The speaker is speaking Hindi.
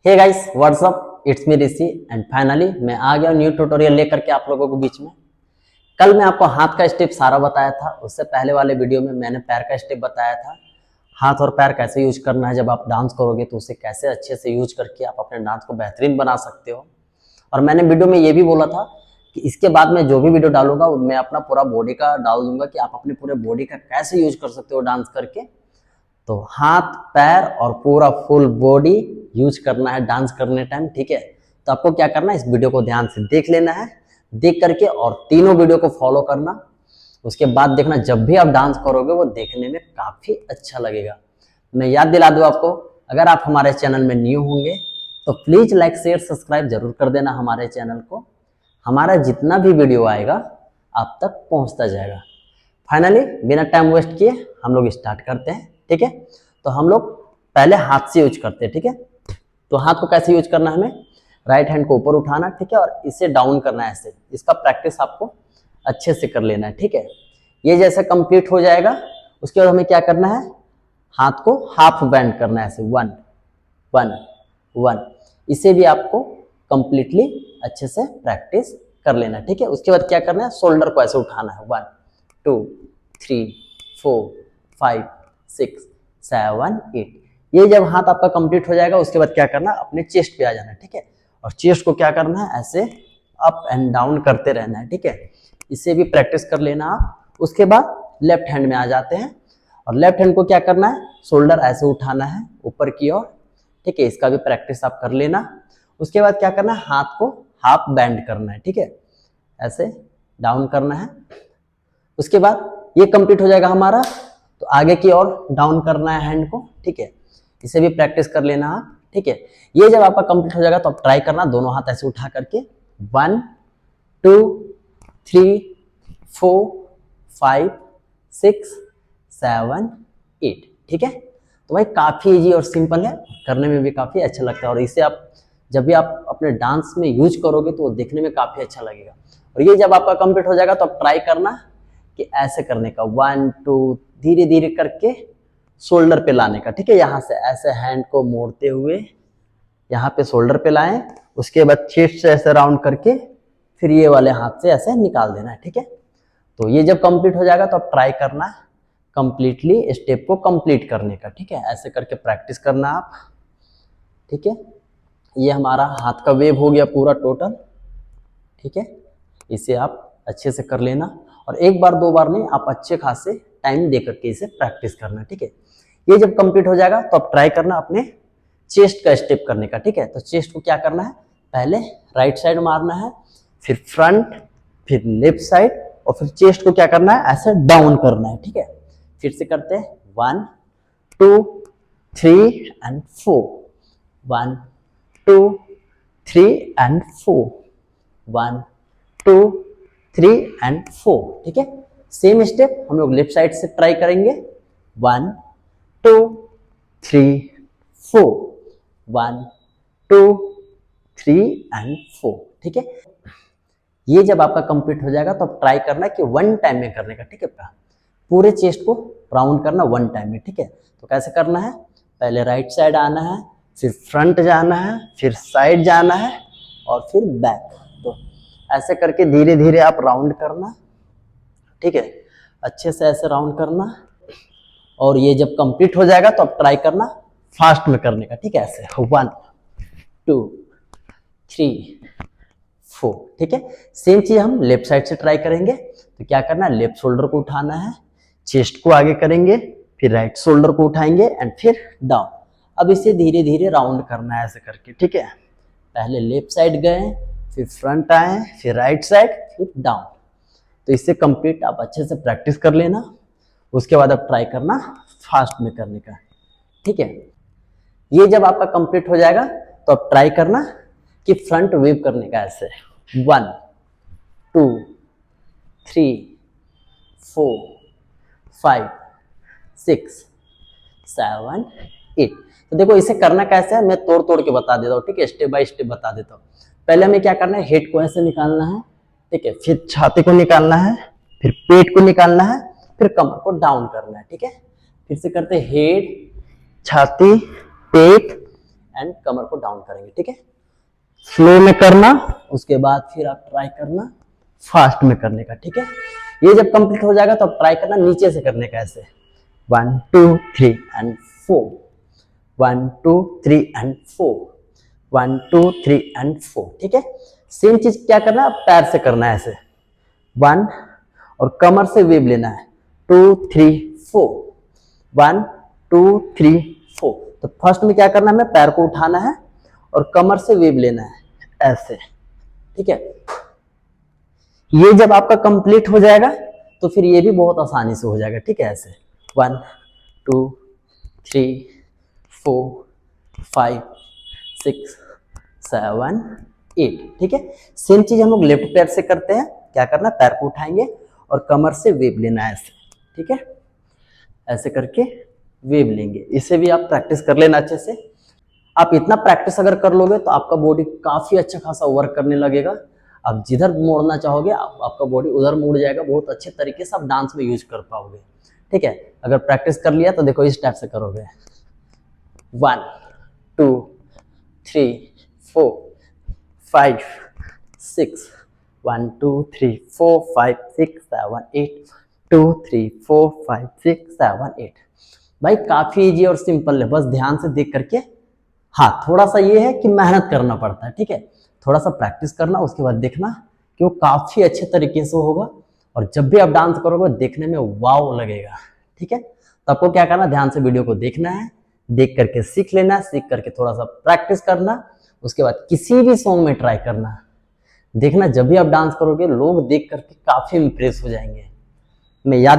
Hey guys what's up, it's me Rishi and finally मैं आ गया न्यू ट्यूटोरियल लेकर के आप लोगों के बीच में। कल मैं आपको हाथ का स्टेप सारा बताया था। उससे पहले वाले वीडियो में मैंने पैर का स्टेप बताया था। हाथ और पैर कैसे यूज करना है, जब आप डांस करोगे तो उसे कैसे अच्छे से यूज करके आप अपने डांस को बेहतरीन बना सकते हो। और मैंने वीडियो में ये भी बोला था कि इसके बाद मैं जो भी वीडियो डालूंगा मैं अपना पूरा बॉडी का डाल दूंगा कि आप अपने पूरे बॉडी का कैसे यूज कर सकते हो डांस करके। तो हाथ पैर और पूरा फुल बॉडी यूज करना है डांस करने टाइम, ठीक है। तो आपको क्या करना है, इस वीडियो को ध्यान से देख लेना है, देख करके और तीनों वीडियो को फॉलो करना। उसके बाद देखना जब भी आप डांस करोगे वो देखने में काफी अच्छा लगेगा। मैं याद दिला दूं आपको, अगर आप हमारे चैनल में न्यू होंगे तो प्लीज लाइक शेयर सब्सक्राइब जरूर कर देना हमारे चैनल को। हमारा जितना भी वीडियो आएगा आप तक पहुंचता जाएगा। फाइनली बिना टाइम वेस्ट किए हम लोग स्टार्ट करते हैं, ठीक है। तो हम लोग पहले हाथ से यूज करते हैं, ठीक है। तो हाथ को कैसे यूज करना है, हमें राइट हैंड को ऊपर उठाना, ठीक है, और इसे डाउन करना है ऐसे। इसका प्रैक्टिस आपको अच्छे से कर लेना है, ठीक है। ये जैसे कंप्लीट हो जाएगा उसके बाद हमें क्या करना है, हाथ को हाफ बैंड करना है ऐसे, वन वन वन। इसे भी आपको कंप्लीटली अच्छे से प्रैक्टिस कर लेना है, ठीक है। उसके बाद क्या करना है, शोल्डर को ऐसे उठाना है, 1 2 3 4 5 6 7 8। ये जब हाथ आपका कंप्लीट हो जाएगा उसके बाद क्या करना, अपने चेस्ट पे आ जाना है, ठीक है। और चेस्ट को क्या करना है, ऐसे अप एंड डाउन करते रहना है, ठीक है। इसे भी प्रैक्टिस कर लेना आप। उसके बाद लेफ्ट हैंड में आ जाते हैं और लेफ्ट हैंड को क्या करना है, शोल्डर ऐसे उठाना है ऊपर की ओर, ठीक है। इसका भी प्रैक्टिस आप कर लेना। उसके बाद क्या करना है, हाथ को हाफ बैंड करना है, ठीक है, ऐसे डाउन करना है। उसके बाद ये कंप्लीट हो जाएगा हमारा, तो आगे की ओर डाउन करना है हैंड को, ठीक है। इसे भी प्रैक्टिस कर लेना आप, ठीक है। ये जब आपका कंप्लीट हो जाएगा तो आप ट्राई करना दोनों हाथ ऐसे उठा करके 1 2 3 4 5 6 7 8, ठीक है। तो भाई काफी इजी और सिंपल है, करने में भी काफी अच्छा लगता है। और इसे आप जब भी आप अपने डांस में यूज करोगे तो वो देखने में काफी अच्छा लगेगा। और ये जब आपका कंप्लीट हो जाएगा तो आप ट्राई करना कि ऐसे करने का, 1 2 धीरे धीरे करके शोल्डर पे लाने का, ठीक है। यहाँ से ऐसे हैंड को मोड़ते हुए यहाँ पे शोल्डर पे लाएं। उसके बाद चेस्ट से ऐसे राउंड करके फिर ये वाले हाथ से ऐसे निकाल देना है, ठीक है। तो ये जब कंप्लीट हो जाएगा तो आप ट्राई करना कंप्लीटली स्टेप को कंप्लीट करने का, ठीक है। ऐसे करके प्रैक्टिस करना आप, ठीक है। ये हमारा हाथ का वेव हो गया पूरा टोटल, ठीक है। इसे आप अच्छे से कर लेना और एक बार दो बार नहीं, आप अच्छे खासे टाइम दे करके इसे प्रैक्टिस करना, ठीक है। ये जब कंप्लीट हो जाएगा तो आप ट्राई करना अपने चेस्ट का स्टेप करने का, ठीक है। तो चेस्ट को क्या करना है, पहले राइट साइड मारना है, फिर फ्रंट, फिर लेफ्ट साइड, और फिर चेस्ट को क्या करना है, ऐसे डाउन करना है, ठीक है। फिर से करते हैं 1 2 3 एंड 4, 1 2 3 एंड 4, 1 2 3 एंड 4, ठीक है। सेम स्टेप हम लोग लेफ्ट साइड से ट्राई करेंगे, 1 2 3 4, 1 2 3 एंड 4, ठीक है। ये जब आपका कंप्लीट हो जाएगा तो आप ट्राई करना कि 1 टाइम में करने का, ठीक है। पूरे चेस्ट को राउंड करना 1 टाइम में, ठीक है। तो कैसे करना है, पहले राइट साइड आना है, फिर फ्रंट जाना है, फिर साइड जाना है और फिर बैक। तो ऐसे करके धीरे धीरे आप राउंड करना, ठीक है, अच्छे से ऐसे राउंड करना। और ये जब कंप्लीट हो जाएगा तो आप ट्राई करना फास्ट में करने का, ठीक है, ऐसे 1 2 3 4, ठीक है। सेम चीज हम लेफ्ट साइड से ट्राई करेंगे। तो क्या करना है, लेफ्ट शोल्डर को उठाना है, चेस्ट को आगे करेंगे, फिर राइट शोल्डर को उठाएंगे एंड फिर डाउन। अब इसे धीरे धीरे राउंड करना है ऐसे करके, ठीक है। पहले लेफ्ट साइड गए, फिर फ्रंट आए, फिर राइट साइड, फिर डाउन। तो इससे कंप्लीट आप अच्छे से प्रैक्टिस कर लेना। उसके बाद आप ट्राई करना फास्ट में करने का, ठीक है। ये जब आपका कंप्लीट हो जाएगा तो आप ट्राई करना कि फ्रंट वेव करने का, ऐसे 1 2 3 4 5 6 7 8। तो देखो इसे करना कैसे है, मैं तोड़ तोड़ के बता देता हूँ, ठीक है, स्टेप बाय स्टेप बता देता हूँ। पहले हमें क्या करना है, हेड को ऐसे निकालना है, ठीक है, फिर छाती को निकालना है, फिर पेट को निकालना है, फिर कमर को डाउन करना है, ठीक है। फिर से करते हैं, हेड, छाती, पेट एंड कमर को डाउन करेंगे, ठीक है। स्लो में करना, उसके बाद फिर आप ट्राई करना फास्ट में करने का, ठीक है। ये जब कंप्लीट हो जाएगा तो आप ट्राई करना नीचे से करने का, ऐसे 1 2 3 एंड 4, 1 2 3 एंड 4, 1 2 3 एंड 4, ठीक है। सेम चीज क्या करना है, पैर से करना है ऐसे 1 और कमर से वेव लेना है 2 3 4, 1 2 3 4। तो फर्स्ट में क्या करना है, हमें पैर को उठाना है और कमर से वेव लेना है ऐसे, ठीक है। ये जब आपका कंप्लीट हो जाएगा तो फिर ये भी बहुत आसानी से हो जाएगा, ठीक है। ऐसे 1 2 3 4 5 6 7 8, ठीक है। सेम चीज हम लोग लेफ्ट पैर से करते हैं। क्या करना, पैर को उठाएंगे और कमर से वेव लेना है ऐसे, ठीक है। ऐसे करके वेव लेंगे। इसे भी आप प्रैक्टिस कर लेना अच्छे से। आप इतना प्रैक्टिस अगर कर लोगे तो आपका बॉडी काफी अच्छा खासा वर्क करने लगेगा। आप जिधर मोड़ना चाहोगे आपका बॉडी उधर मुड़ जाएगा, बहुत अच्छे तरीके से आप डांस में यूज कर पाओगे, ठीक है। अगर प्रैक्टिस कर लिया तो देखो इस टाइप से करोगे 1 2 3 4 5 6 1 2 3 4 5 6 7 8 2 3 4 5 6 7 8। भाई काफी इजी और सिंपल है, बस ध्यान से देख करके। हाँ, थोड़ा सा ये है कि मेहनत करना पड़ता है, ठीक है। थोड़ा सा प्रैक्टिस करना, उसके बाद देखना कि वो काफी अच्छे तरीके से होगा और जब भी आप डांस करोगे देखने में वाव लगेगा, ठीक है। तो आपको क्या करना, ध्यान से वीडियो को देखना है, देख करके सीख लेना, सीख करके थोड़ा सा प्रैक्टिस करना, उसके बाद किसी भी सॉन्ग में ट्राई करना। देखना जब भी आप डांस करोगे लोग देख करके काफी इंप्रेस हो जाएंगे। मैं याद